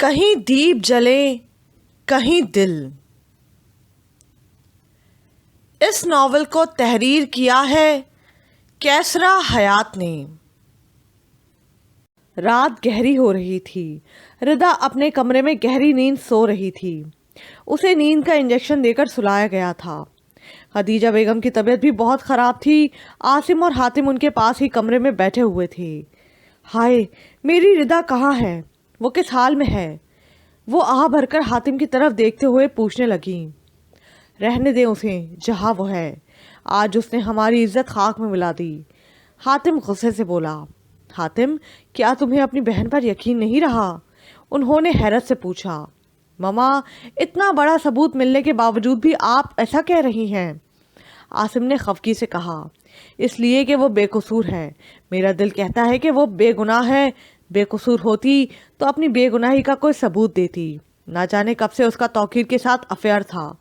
کہیں دیپ جلے کہیں دل۔ اس ناول کو تحریر کیا ہے کیسرا حیات نے۔ رات گہری ہو رہی تھی۔ ردا اپنے کمرے میں گہری نیند سو رہی تھی۔ اسے نیند کا انجیکشن دے کر سلایا گیا تھا۔ خدیجہ بیگم کی طبیعت بھی بہت خراب تھی۔ عاصم اور حاتم ان کے پاس ہی کمرے میں بیٹھے ہوئے تھے۔ ہائے، میری ردا کہاں ہے؟ وہ کس حال میں ہے؟ وہ آہ بھر کر حاتم کی طرف دیکھتے ہوئے پوچھنے لگیں۔ رہنے دیں اسے جہاں وہ ہے، آج اس نے ہماری عزت خاک میں ملا دی۔ حاتم غصے سے بولا۔ حاتم، کیا تمہیں اپنی بہن پر یقین نہیں رہا؟ انہوں نے حیرت سے پوچھا۔ ماما، اتنا بڑا ثبوت ملنے کے باوجود بھی آپ ایسا کہہ رہی ہیں؟ عاصم نے خفگی سے کہا۔ اس لیے کہ وہ بے قصور ہے۔ میرا دل کہتا ہے کہ وہ بے گناہ ہے۔ بے قصور ہوتی تو اپنی بے گناہی کا کوئی ثبوت دیتی۔ نہ جانے کب سے اس کا توقیر کے ساتھ افیئر تھا۔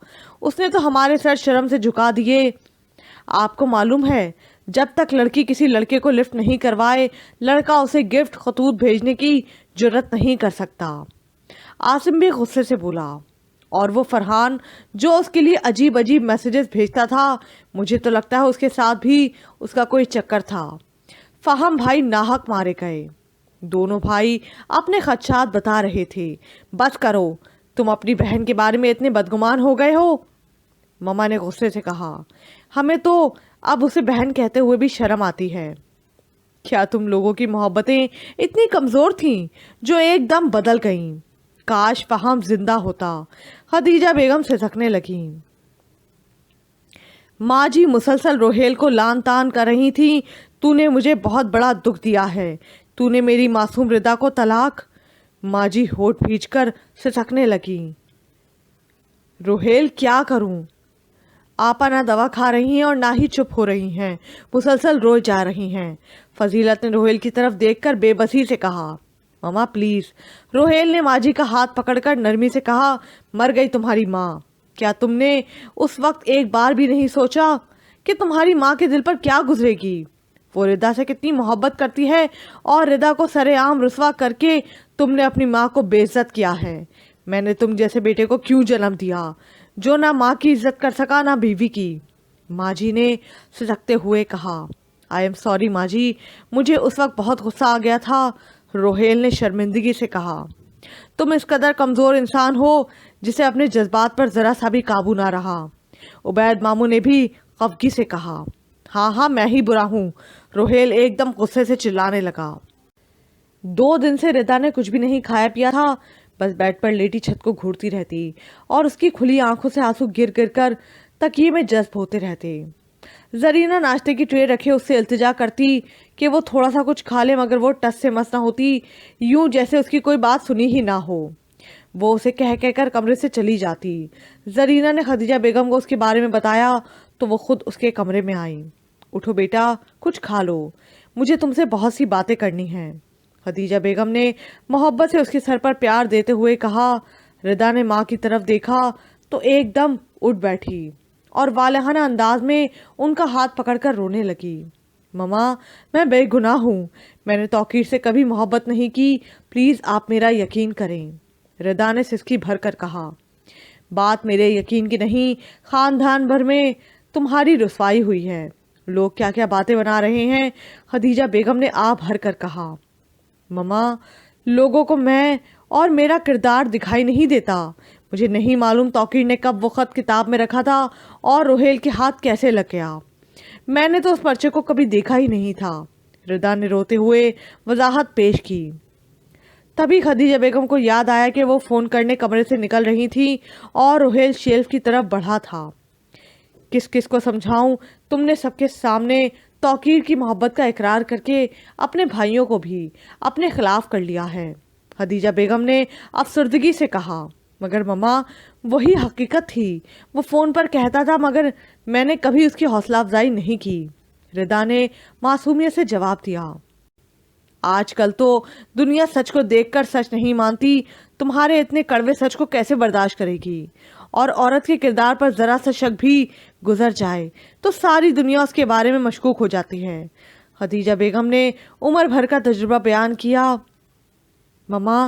اس نے تو ہمارے سر شرم سے جھکا دیے۔ آپ کو معلوم ہے، جب تک لڑکی کسی لڑکے کو لفٹ نہیں کروائے، لڑکا اسے گفٹ خطوط بھیجنے کی جرت نہیں کر سکتا۔ عاصم بھی غصے سے بولا۔ اور وہ فرحان جو اس کے لیے عجیب عجیب میسیجز بھیجتا تھا، مجھے تو لگتا ہے اس کے ساتھ بھی اس کا کوئی چکر تھا۔ فہم بھائی ناحق مارے گئے۔ دونوں بھائی اپنے خدشات بتا رہے تھے۔ بس کرو، تم اپنی بہن کے بارے میں اتنے بدگمان ہو گئے ہو؟ ماما نے غصے سے کہا۔ ہمیں تو اب اسے بہن کہتے ہوئے بھی شرم آتی ہے۔ کیا تم لوگوں کی محبتیں اتنی کمزور تھیں جو ایک دم بدل گئیں؟ کاش فہم زندہ ہوتا۔ خدیجہ بیگم سسکنے لگیں۔ ماں جی مسلسل روہیل کو لان تان کر رہی تھی، تو نے مجھے بہت بڑا دکھ دیا ہے، تو نے میری معصوم ردا کو طلاق۔ ماں جی ہونٹ بھیج کر سسکنے لگیں۔ روہیل کیا کروں؟ آپا نہ دوا کھا رہی ہیں اور نہ ہی چپ ہو رہی ہیں، مسلسل روئے جا رہی ہیں۔ فضیلت نے روہیل کی طرف دیکھ کر بے بسی سے کہا۔ ماما پلیز۔ روہیل نے ماں جی کا ہاتھ پکڑ کر نرمی سے کہا۔ مر گئی تمہاری ماں، کیا تم نے اس وقت ایک بار بھی نہیں سوچا کہ تمہاری ماں کے دل پر کیا گزرے گی؟ وہ ردا سے کتنی محبت کرتی ہے، اور ردا کو سرے عام رسوا کر کے تم نے اپنی ماں کو بے عزت کیا ہے۔ میں نے تم جیسے بیٹے کو کیوں جنم دیا جو نہ ماں کی عزت کر سکا نہ بیوی کی؟ ماں جی نے سسکتے ہوئے کہا۔ آئی ایم سوری ماں جی، مجھے اس وقت بہت غصہ آ گیا تھا۔ روہیل نے شرمندگی سے کہا۔ تم اس قدر کمزور انسان ہو جسے اپنے جذبات پر ذرا سا بھی قابو نہ رہا۔ عبید ماموں نے بھی خفگی سے کہا۔ ہاں ہاں، میں ہی برا ہوں۔ روہیل ایک دم غصے سے چلانے لگا۔ 2 دن سے ردا نے کچھ بھی نہیں کھایا پیا تھا، بس بیڈ پر لیٹی چھت کو گھورتی رہتی اور اس کی کھلی آنکھوں سے آنسو گر گر کر تکیے میں جذب ہوتے رہتے۔ زرینہ ناشتے کی ٹرے رکھے اس سے التجا کرتی کہ وہ تھوڑا سا کچھ کھا لے، مگر وہ ٹس سے مس نہ ہوتی، یوں جیسے اس کی کوئی بات سنی ہی نہ ہو۔ وہ اسے کہہ کہہ کر کمرے سے چلی جاتی۔ زرینہ نے خدیجہ بیگم کو اس کے بارے میں بتایا تو وہ خود اس کے کمرے میں آئیں۔ اٹھو بیٹا، کچھ کھا لو، مجھے تم سے بہت سی باتیں کرنی ہیں۔ خدیجہ بیگم نے محبت سے اس کے سر پر پیار دیتے ہوئے کہا۔ ردا نے ماں کی طرف دیکھا تو ایک دم اٹھ بیٹھی اور والہانہ انداز میں ان کا ہاتھ پکڑ کر رونے لگی۔ ماما، میں بے گناہ ہوں، میں نے توقیر سے کبھی محبت نہیں کی، پلیز آپ میرا یقین کریں۔ ردا نے سسکی بھر کر کہا۔ بات میرے یقین کی نہیں، خاندان بھر میں تمہاری رسوائی ہوئی ہے، لوگ کیا کیا باتیں بنا رہے ہیں، خدیجہ بیگم نے آہ بھر کر کہا۔ ماما، لوگوں کو میں اور میرا کردار دکھائی نہیں دیتا۔ مجھے نہیں معلوم توقیر نے کب وہ خط کتاب میں رکھا تھا اور روہیل کے ہاتھ کیسے لگ گیا۔ میں نے تو اس پرچے کو کبھی دیکھا ہی نہیں تھا، ردا نے روتے ہوئے وضاحت پیش کی۔ تبھی خدیجہ بیگم کو یاد آیا کہ وہ فون کرنے کمرے سے نکل رہی تھی اور روہیل شیلف کی طرف بڑھا تھا۔ کس کس کو سمجھاؤں، تم نے سب کے سامنے توقیر کی محبت کا اقرار کر کے اپنے بھائیوں کو بھی اپنے خلاف کر لیا ہے۔ خدیجہ بیگم نے افسردگی سے کہا۔ مگر ماما، وہی حقیقت تھی، وہ فون پر کہتا تھا مگر میں نے کبھی اس کی حوصلہ افزائی نہیں کی، ردا نے معصومیت سے جواب دیا۔ آج کل تو دنیا سچ کو دیکھ کر سچ نہیں مانتی، تمہارے اتنے کڑوے سچ کو کیسے برداشت کرے گی؟ اور عورت کے کردار پر ذرا سا شک بھی گزر جائے تو ساری دنیا اس کے بارے میں مشکوک ہو جاتی ہے۔ خدیجہ بیگم نے عمر بھر کا تجربہ بیان کیا۔ ماما،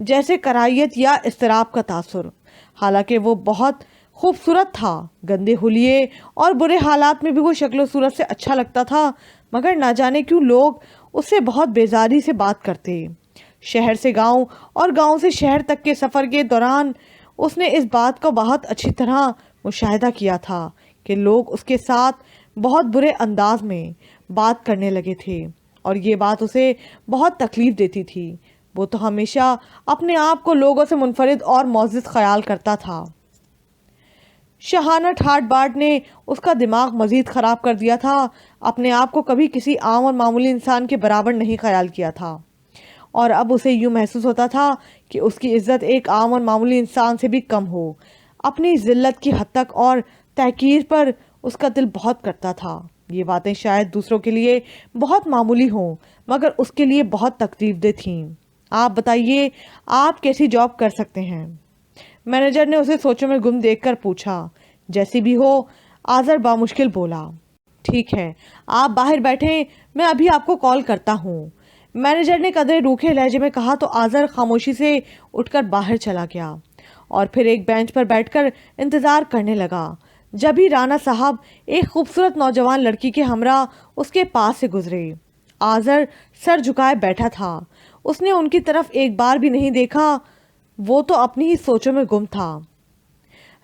جیسے کراہیت یا اضطراب کا تاثر۔ حالانکہ وہ بہت خوبصورت تھا، گندے حلیے اور برے حالات میں بھی وہ شکل و صورت سے اچھا لگتا تھا، مگر نہ جانے کیوں لوگ اس سے بہت بیزاری سے بات کرتے۔ شہر سے گاؤں اور گاؤں سے شہر تک کے سفر کے دوران اس نے اس بات کو بہت اچھی طرح مشاہدہ کیا تھا کہ لوگ اس کے ساتھ بہت برے انداز میں بات کرنے لگے تھے، اور یہ بات اسے بہت تکلیف دیتی تھی۔ وہ تو ہمیشہ اپنے آپ کو لوگوں سے منفرد اور معزز خیال کرتا تھا۔ شاہانہ ٹھاٹ باٹ نے اس کا دماغ مزید خراب کر دیا تھا۔ اپنے آپ کو کبھی کسی عام اور معمولی انسان کے برابر نہیں خیال کیا تھا، اور اب اسے یوں محسوس ہوتا تھا کہ اس کی عزت ایک عام اور معمولی انسان سے بھی کم ہو۔ اپنی ذلت کی حد تک اور تحقیر پر اس کا دل بہت کرتا تھا۔ یہ باتیں شاید دوسروں کے لیے بہت معمولی ہوں، مگر اس کے لیے بہت تکلیف دہ تھیں۔ آپ بتائیے، آپ کیسی جاب کر سکتے ہیں؟ مینیجر نے اسے سوچوں میں گم دیکھ کر پوچھا۔ جیسی بھی ہو، آذر بامشکل بولا۔ ٹھیک ہے، آپ باہر بیٹھیں، میں ابھی آپ کو کال کرتا ہوں، مینیجر نے قدرے روکھے لہجے میں کہا تو آذر خاموشی سے اٹھ کر باہر چلا گیا اور پھر ایک بینچ پر بیٹھ کر انتظار کرنے لگا۔ جب ہی رانا صاحب ایک خوبصورت نوجوان لڑکی کے ہمراہ اس کے پاس سے گزرے۔ آذر سر جھکائے بیٹھا تھا، اس نے ان کی طرف ایک بار بھی نہیں دیکھا، وہ تو اپنی ہی سوچوں میں گم تھا۔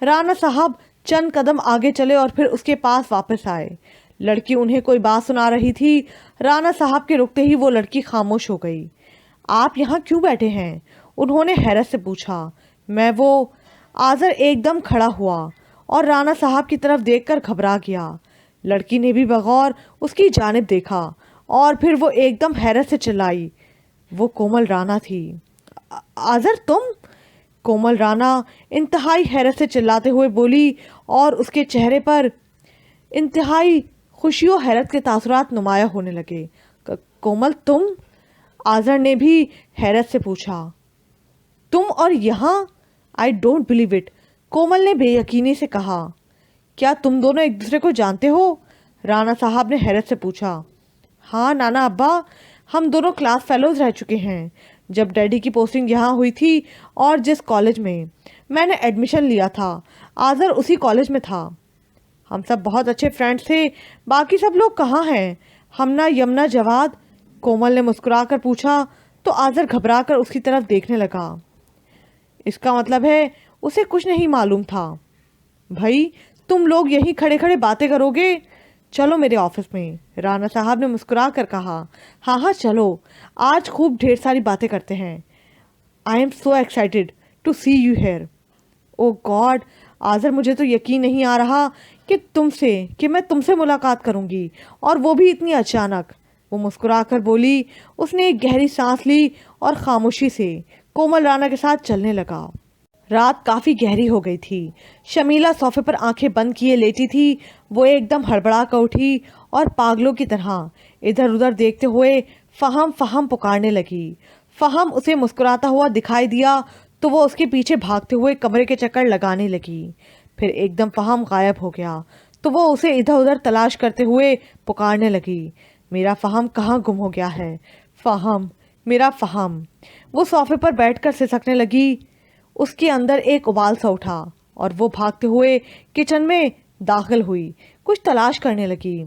رانا صاحب چند قدم آگے چلے اور پھر اس کے پاس واپس آئے۔ لڑکی انہیں کوئی بات سنا رہی تھی۔ رانا صاحب کے رکتے ہی وہ لڑکی خاموش ہو گئی۔ آپ یہاں کیوں بیٹھے ہیں؟ انہوں نے حیرت سے پوچھا۔ میں وہ آذر ایک دم کھڑا ہوا اور رانا صاحب کی طرف دیکھ کر گھبرا گیا۔ لڑکی نے بھی بغور اس کی جانب دیکھا اور پھر وہ ایک دم حیرت سے چلائی۔ وہ کومل رانا تھی۔ آذر تم؟ کومل رانا انتہائی حیرت سے چلاتے ہوئے بولی اور اس کے چہرے پر انتہائی خوشی و حیرت کے تاثرات نمایاں ہونے لگے۔ کومل تم؟ آذر نے بھی حیرت سے پوچھا۔ تم اور یہاں؟ آئی ڈونٹ بلیو اٹ، کومل نے بے یقینی سے کہا۔ کیا تم دونوں ایک دوسرے کو جانتے ہو؟ رانا صاحب نے حیرت سے پوچھا۔ ہاں نانا ابا، ہم دونوں کلاس فیلوز رہ چکے ہیں۔ جب ڈیڈی کی پوسٹنگ یہاں ہوئی تھی اور جس کالج میں نے ایڈمیشن لیا تھا، آذر اسی کالج میں تھا۔ ہم سب بہت اچھے فرینڈز تھے۔ باقی سب لوگ کہاں ہیں؟ ہمنا، یمنا، جواد؟ کومل نے مسکرا کر پوچھا تو آذر گھبرا کر اس کی طرف دیکھنے لگا۔ اس کا مطلب ہے اسے کچھ نہیں معلوم تھا۔ بھائی تم لوگ یہیں کھڑے کھڑے باتیں کرو گے؟ چلو میرے آفس میں، رانا صاحب نے مسکرا کر کہا۔ ہاں ہاں چلو، آج خوب ڈھیر ساری باتیں کرتے ہیں۔ I am so excited to see you here. Oh God, Azar مجھے تو یقین نہیں آ رہا کہ میں تم سے ملاقات کروں گی، اور وہ بھی اتنی اچانک۔ وہ مسکرا کر بولی۔ اس نے ایک گہری سانس لی اور خاموشی سے کومل رانا کے ساتھ چلنے لگا۔ رات کافی گہری ہو گئی تھی۔ شمیلہ صوفے پر آنکھیں بند کیے لیٹی تھی۔ وہ ایک دم ہڑبڑا کر اٹھی اور پاگلوں کی طرح ادھر ادھر دیکھتے ہوئے فہم فہم پکارنے لگی۔ فہم اسے مسکراتا ہوا دکھائی دیا تو وہ اس کے پیچھے بھاگتے ہوئے کمرے کے چکر لگانے لگی۔ پھر ایک دم فہم غائب ہو گیا تو وہ اسے ادھر ادھر تلاش کرتے ہوئے پکارنے لگی۔ میرا فہم کہاں گم ہو گیا ہے؟ فہم، میرا فہم۔ وہ صوفے پر بیٹھ کر سسکنے لگی۔ اس کے اندر ایک ابال سا اٹھا اور وہ بھاگتے ہوئے کچن میں داخل ہوئی، کچھ تلاش کرنے لگی۔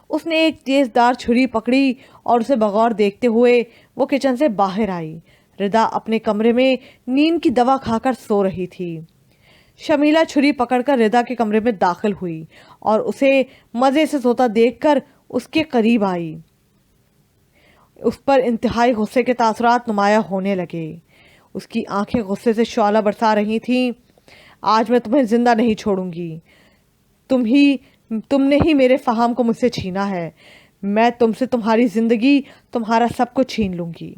اس نے ایک تیز دار چھری پکڑی اور اسے بغور دیکھتے ہوئے وہ کچن سے باہر آئی۔ ردا اپنے کمرے میں نیند کی دوا کھا کر سو رہی تھی۔ شمیلہ چھری پکڑ کر ردا کے کمرے میں داخل ہوئی اور اسے مزے سے سوتا دیکھ کر اس کے قریب آئی۔ اس پر انتہائی غصے کے تاثرات نمایاں ہونے لگے۔ اس کی آنکھیں غصے سے شعلہ برسا رہی تھیں۔ آج میں تمہیں زندہ نہیں چھوڑوں گی۔ تم نے ہی میرے فہم کو مجھ سے چھینا ہے۔ میں تم سے تمہاری زندگی، تمہارا سب کچھ چھین لوں گی۔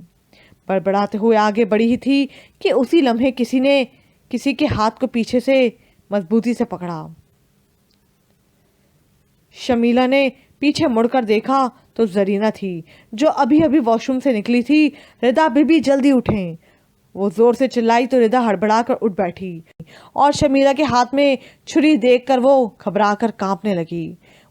بڑبڑاتے ہوئے آگے بڑھی ہی تھی کہ اسی لمحے کسی نے کسی کے ہاتھ کو پیچھے سے مضبوطی سے پکڑا۔ شمیلہ نے پیچھے مڑ کر دیکھا تو زرینہ تھی، جو ابھی ابھی واش روم سے نکلی تھی۔ ردا بی جلدی اٹھیں۔ وہ زور سے چلائی تو ردا ہڑبڑا کر اٹھ بیٹھی اور شمیلہ کے ہاتھ میں چھری دیکھ کر وہ گھبرا کر کانپنے لگی۔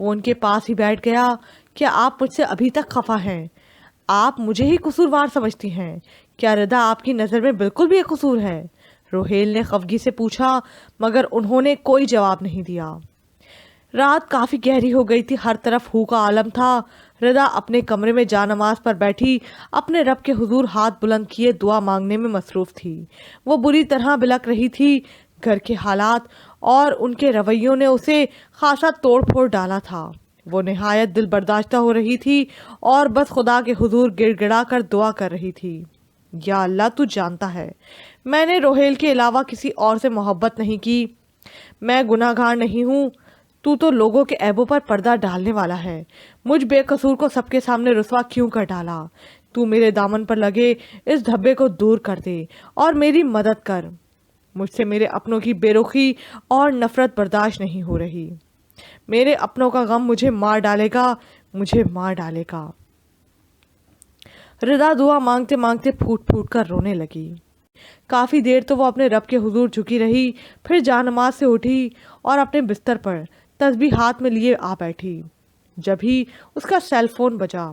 وہ ان کے پاس ہی بیٹھ گیا۔ کیا آپ مجھ سے ابھی تک خفا ہیں؟ آپ مجھے ہی قصوروار سمجھتی ہیں؟ کیا ردا آپ کی نظر میں بالکل بھی قصور ہے؟ روہیل نے خفگی سے پوچھا، مگر انہوں نے کوئی جواب نہیں دیا۔ رات کافی گہری ہو گئی تھی، ہر طرف ہو کا عالم تھا۔ ردا اپنے کمرے میں جا نماز پر بیٹھی اپنے رب کے حضور ہاتھ بلند کیے دعا مانگنے میں مصروف تھی۔ وہ بری طرح بلک رہی تھی۔ گھر کے حالات اور ان کے رویوں نے اسے خاصا توڑ پھوڑ ڈالا تھا۔ وہ نہایت دل برداشتہ ہو رہی تھی اور بس خدا کے حضور گڑ گڑا کر دعا کر رہی تھی، یا اللہ تو جانتا ہے میں نے روہیل کے علاوہ کسی اور سے محبت نہیں کی، میں گناہ گار نہیں ہوں، تو لوگوں کے عیبوں پر پردہ ڈالنے والا ہے، مجھ بے قصور کو سب کے سامنے رسوا کیوں کر ڈالا؟ تو میرے دامن پر لگے اس دھبے کو دور کر دے اور میری مدد کر۔ مجھ سے میرے اپنوں کی بے رخی اور نفرت برداشت نہیں ہو رہی۔ میرے اپنوں کا غم مجھے مار ڈالے گا، مجھے مار ڈالے گا۔ ردا دعا مانگتے مانگتے پھوٹ پھوٹ کر رونے لگی۔ کافی دیر تو وہ اپنے رب کے حضور جھکی رہی، پھر جا نماز سے اٹھی اور اپنے بستر پر تسبیح ہاتھ میں لیے آ بیٹھی۔ جب ہی اس کا سیل فون بجا،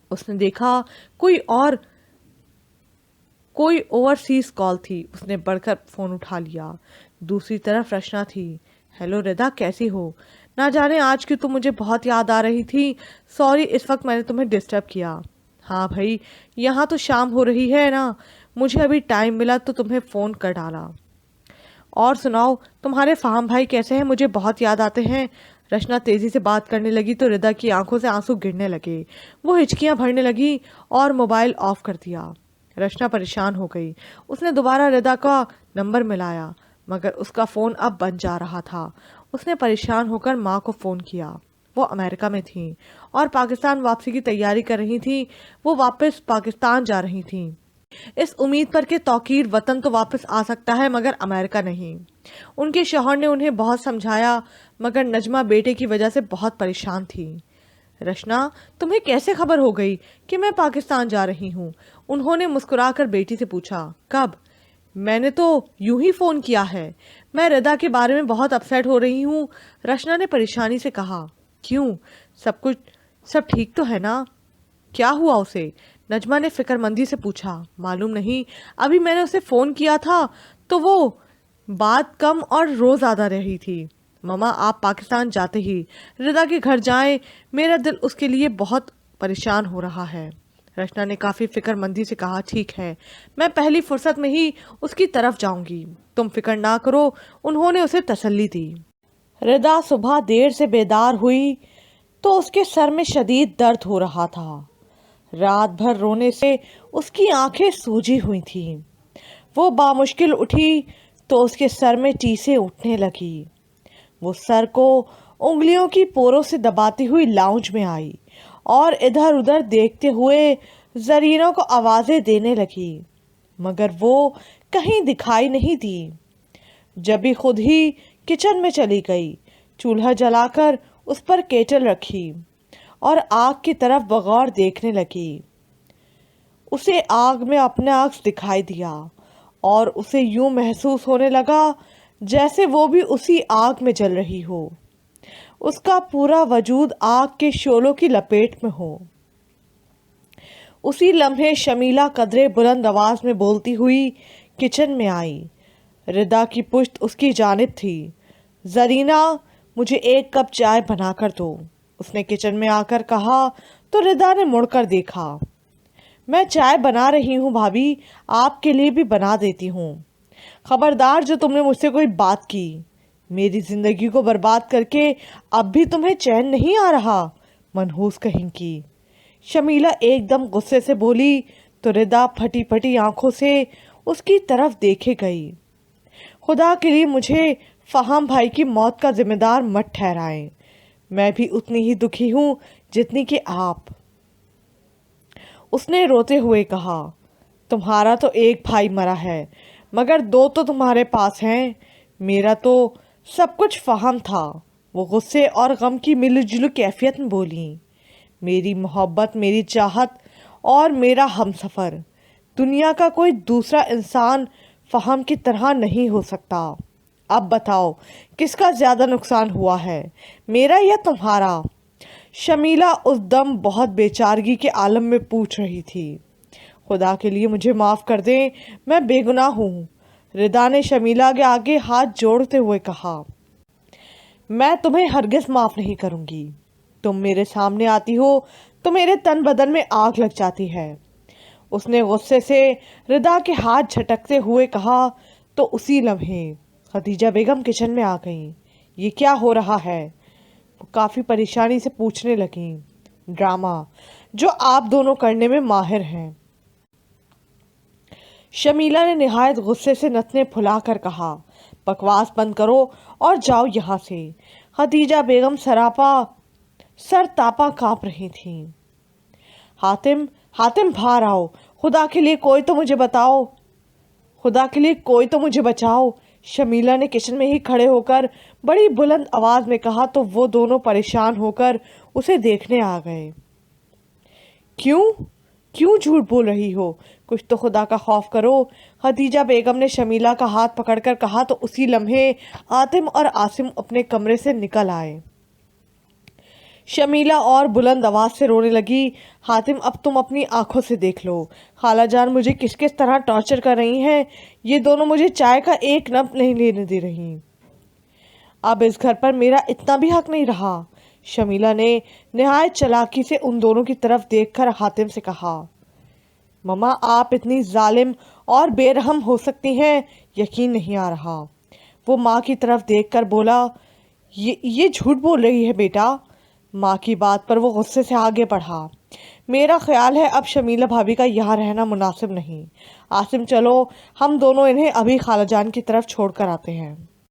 اس نے دیکھا کوئی اوورسیز کال تھی۔ اس نے بڑھ کر فون اٹھا لیا۔ دوسری طرف رشنا تھی۔ ہیلو ردا، کیسی ہو؟ نہ جانے آج کی تو مجھے بہت یاد آ رہی تھی، سوری اس وقت میں نے تمہیں ڈسٹرب کیا۔ ہاں بھائی، یہاں تو شام ہو رہی ہے نا، مجھے ابھی ٹائم ملا تو تمہیں فون کر ڈالا۔ اور سناؤ، تمہارے فہم بھائی کیسے ہیں؟ مجھے بہت یاد آتے ہیں۔ رشنا تیزی سے بات کرنے لگی تو ردا کی آنکھوں سے آنسو گرنے لگے۔ وہ ہچکیاں بھرنے لگی اور موبائل آف کر دیا۔ رشنا پریشان ہو گئی۔ اس نے دوبارہ ردا کا نمبر ملایا، مگر اس کا فون اب بند جا رہا تھا۔ اس نے پریشان ہو کر ماں کو فون کیا۔ وہ امریکہ میں تھیں اور پاکستان واپسی کی تیاری کر رہی تھیں۔ وہ واپس پاکستان جا رہی تھیں، اس امید پر کہ توقیر وطن تو واپس آ سکتا ہے مگر امریکہ نہیں۔ ان کے شوہر نے انہیں بہت سمجھایا، مگر نجمہ بیٹے کی وجہ سے بہت پریشان تھی۔ رشنا، تمہیں کیسے خبر ہو گئی کہ میں پاکستان جا رہی ہوں؟ انہوں نے مسکرا کر بیٹی سے پوچھا۔ کب؟ میں نے تو یوں ہی فون کیا ہے، میں ردا کے بارے میں بہت اپسیٹ ہو رہی ہوں۔ رشنا نے پریشانی سے کہا۔ کیوں؟ سب ٹھیک تو ہے نا؟ کیا ہوا اسے؟ نجمہ نے فکر مندی سے پوچھا۔ معلوم نہیں، ابھی میں نے اسے فون کیا تھا تو وہ بات کم اور رو زیادہ رہی تھی۔ ماما، آپ پاکستان جاتے ہی ردا کے گھر جائیں، میرا دل اس کے لیے بہت پریشان ہو رہا ہے۔ رشنا نے کافی فکر مندی سے کہا۔ ٹھیک ہے، میں پہلی فرصت میں ہی اس کی طرف جاؤں گی، تم فکر نہ کرو، انہوں نے اسے تسلی دی۔ ردا صبح دیر سے بیدار ہوئی تو اس کے سر میں شدید درد ہو رہا تھا۔ رات بھر رونے سے اس کی آنکھیں سوجی ہوئی تھیں۔ وہ بامشکل اٹھی تو اس کے سر میں ٹیسیں اٹھنے لگی۔ وہ سر کو انگلیوں کی پوروں سے دباتی ہوئی لاؤنج میں آئی اور ادھر ادھر دیکھتے ہوئے زرینوں کو آوازیں دینے لگی، مگر وہ کہیں دکھائی نہیں دی۔ جبھی خود ہی کچن میں چلی گئی، چولہا جلا کر اس پر کیٹل رکھی اور آگ کی طرف بغور دیکھنے لگی۔ اسے آگ میں اپنا عکس دکھائی دیا اور اسے یوں محسوس ہونے لگا جیسے وہ بھی اسی آگ میں جل رہی ہو، اس کا پورا وجود آگ کے شعلوں کی لپیٹ میں ہو۔ اسی لمحے شمیلہ قدرے بلند آواز میں بولتی ہوئی کچن میں آئی۔ ردا کی پشت اس کی جانب تھی۔ زرینہ، مجھے ایک کپ چائے بنا کر دو، اس نے کچن میں آ کر کہا تو ردا نے مڑ کر دیکھا۔ میں چائے بنا رہی ہوں بھابھی، آپ کے لیے بھی بنا دیتی ہوں۔ خبردار جو تم نے مجھ سے کوئی بات کی، میری زندگی کو برباد کر کے اب بھی تمہیں چین نہیں آ رہا، منحوس کہیں کی۔ شمیلہ ایک دم غصے سے بولی تو ردا پھٹی پھٹی آنکھوں سے اس کی طرف دیکھے گئی۔ خدا کے لیے مجھے فہم بھائی کی موت کا ذمہ دار مت ٹھہرائیں، میں بھی اتنی ہی دکھی ہوں جتنی کہ آپ۔ اس نے روتے ہوئے کہا، تمہارا تو ایک بھائی مرا ہے مگر دو تو تمہارے پاس ہیں، میرا تو سب کچھ فہم تھا۔ وہ غصے اور غم کی ملی جلی کیفیت میں بولی، میری محبت، میری چاہت اور میرا ہمسفر، دنیا کا کوئی دوسرا انسان فہم کی طرح نہیں ہو سکتا۔ اب بتاؤ کس کا زیادہ نقصان ہوا ہے، میرا یا تمہارا؟ شمیلہ اس دم بہت بے چارگی کے عالم میں پوچھ رہی تھی۔ خدا کے لیے مجھے معاف کر دیں، میں بے گناہ ہوں، ردا نے شمیلہ کے آگے ہاتھ جوڑتے ہوئے کہا۔ میں تمہیں ہرگز معاف نہیں کروں گی، تم میرے سامنے آتی ہو تو میرے تن بدن میں آگ لگ جاتی ہے۔ اس نے غصے سے ردا کے ہاتھ جھٹکتے ہوئے کہا تو اسی لمحے خدیجہ بیگم کچن میں آ گئیں۔ یہ کیا ہو رہا ہے؟ وہ کافی پریشانی سے پوچھنے لگیں۔ ڈرامہ جو آپ دونوں کرنے میں ماہر ہیں، شمیلہ نے نہایت غصے سے نتنے پھلا کر کہا۔ بکواس بند کرو اور جاؤ یہاں سے۔ خدیجہ بیگم سر تاپا کانپ رہی تھیں۔ حاتم باہر آؤ، خدا کے لیے کوئی تو مجھے بتاؤ، خدا کے لیے کوئی تو مجھے بچاؤ، شمیلہ نے کچن میں ہی کھڑے ہو کر بڑی بلند آواز میں کہا تو وہ دونوں پریشان ہو کر اسے دیکھنے آ گئے۔ کیوں جھوٹ بول رہی ہو؟ کچھ تو خدا کا خوف کرو، خدیجہ بیگم نے شمیلہ کا ہاتھ پکڑ کر کہا تو اسی لمحے حاتم اور عاصم اپنے کمرے سے نکل آئے۔ شمیلہ اور بلند آواز سے رونے لگی۔ حاتم اب تم اپنی آنکھوں سے دیکھ لو، خالہ جان مجھے کس طرح ٹارچر کر رہی ہیں، یہ دونوں مجھے چائے کا ایک نب نہیں لینے دے رہی۔ اب اس گھر پر میرا اتنا بھی حق نہیں رہا، شمیلہ نے نہایت چالاکی سے ان دونوں کی طرف دیکھ کر حاتم سے کہا۔ مما آپ اتنی ظالم اور بے رحم ہو سکتی ہیں، یقین نہیں آ رہا۔ وہ ماں کی طرف دیکھ کر بولا، یہ جھوٹ بول رہی ہے بیٹا۔ ماں کی بات پر وہ غصے سے آگے بڑھا۔ میرا خیال ہے اب شمیلہ بھابی کا یہاں رہنا مناسب نہیں۔ عاصم چلو ہم دونوں انہیں ابھی خالہ جان کی طرف چھوڑ کر آتے ہیں۔